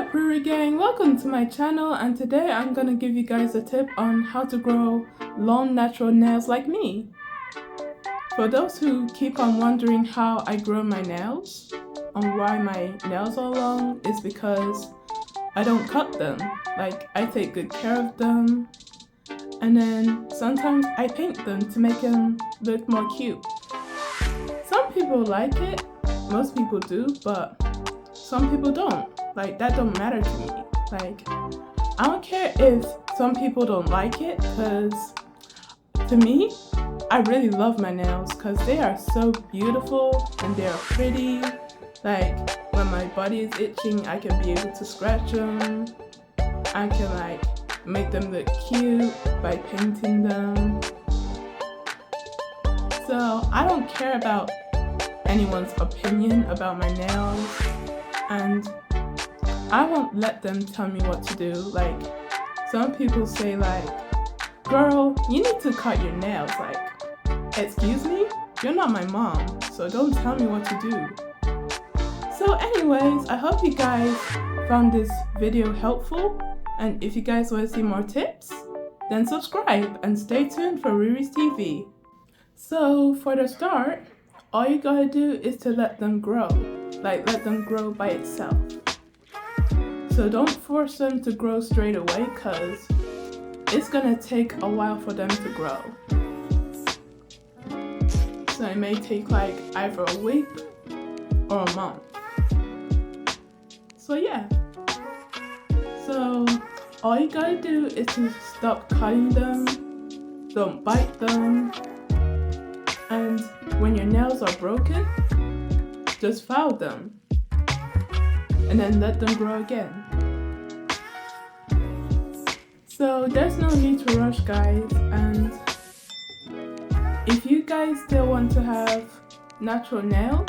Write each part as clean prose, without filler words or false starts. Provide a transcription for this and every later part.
up, Riri gang? Welcome to my channel, and today I'm gonna give you guys a tip on how to grow long natural nails like me. For those who keep on wondering how I grow my nails and why my nails are long, is because I don't cut them. Like, I take good care of them, and then sometimes I paint them to make them look more cute. Some people like it, most people do, but some people don't. Like, that don't matter to me. Like, I don't care if some people don't like it, because to me, I really love my nails because they are so beautiful and they are pretty. Like, when my body is itching, I can be able to scratch them. I can like make them look cute by painting them. So I don't care about anyone's opinion about my nails, and I won't let them tell me what to do. Like, some people say like, girl, you need to cut your nails. Like, excuse me? You're not my mom, so don't tell me what to do. So anyways, I hope you guys found this video helpful, and if you guys want to see more tips, then subscribe and stay tuned for Riri's TV. So for the start, all you gotta do is to let them grow. Like, let them grow by itself. So don't force them to grow straight away, because it's gonna take a while for them to grow. So it may take like either a week or a month. So yeah. So all you gotta do is to stop cutting them, don't bite them, and when your nails are broken, just file them and then let them grow again. So there's no need to rush, guys, and if you guys still want to have natural nails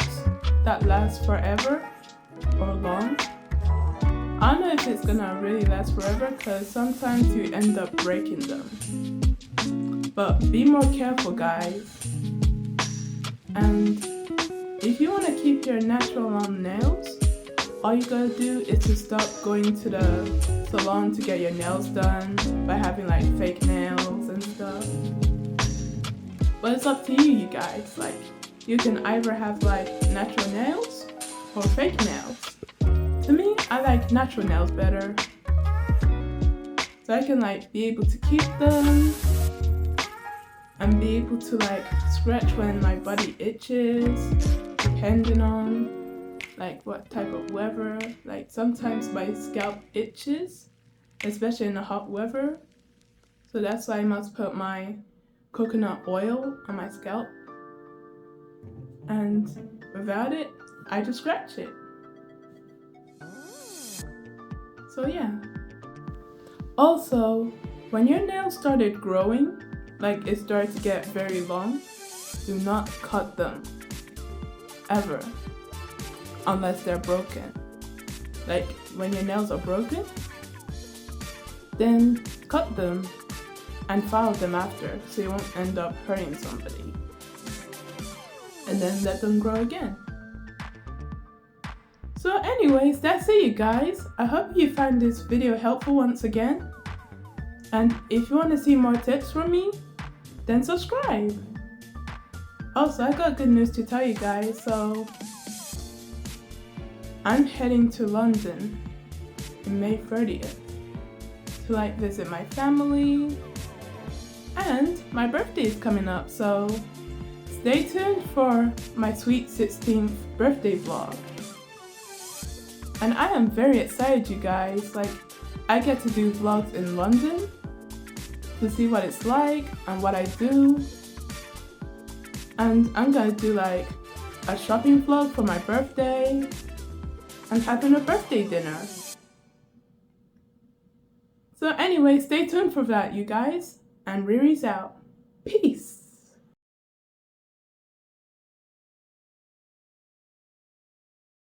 that last forever or long, I don't know if it's gonna really last forever, because sometimes you end up breaking them. But be more careful, guys. And if you want to keep your natural long nails, all you gotta do is to stop going to the salon to get your nails done by having like fake nails and stuff. But it's up to you, you guys. Like, you can either have like natural nails or fake nails. To me, I like natural nails better, so I can like be able to keep them and be able to like scratch when my body itches, depending on like what type of weather. Like, sometimes my scalp itches, especially in the hot weather, so that's why I must put my coconut oil on my scalp, and without it, I just scratch it. So yeah. Also, when your nails started growing, like it started to get very long, do not cut them, ever, unless they're broken. Like, when your nails are broken, then cut them and file them after, so you won't end up hurting somebody. And then let them grow again. So anyways, that's it, you guys. I hope you find this video helpful once again. And if you want to see more tips from me, then subscribe. Also, I got good news to tell you guys. So I'm heading to London on May 30th to like visit my family, and my birthday is coming up, so stay tuned for my sweet 16th birthday vlog. And I am very excited, you guys. Like, I get to do vlogs in London to see what it's like and what I do. And I'm gonna do like a shopping vlog for my birthday and having a birthday dinner. So anyway, stay tuned for that, you guys. And Riri's out. Peace.